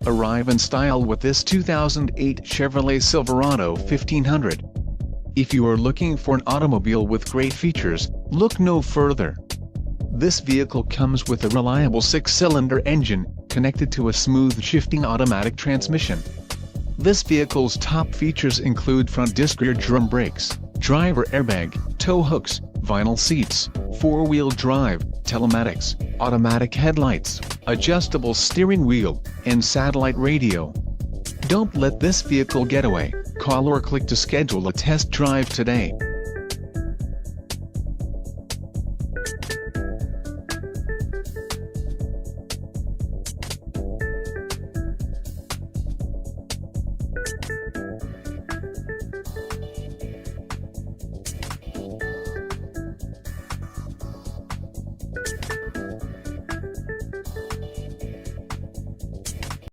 Arrive in style with this 2008 Chevrolet Silverado 1500. If you are looking for an automobile with great features, look no further. This vehicle comes with a reliable 6-cylinder engine, connected to a smooth shifting automatic transmission. This vehicle's top features include front disc rear drum brakes, driver airbag, tow hooks, vinyl seats, 4-wheel drive, telematics, automatic headlights, adjustable steering wheel, and satellite radio. Don't let this vehicle get away. Call or click to schedule a test drive today.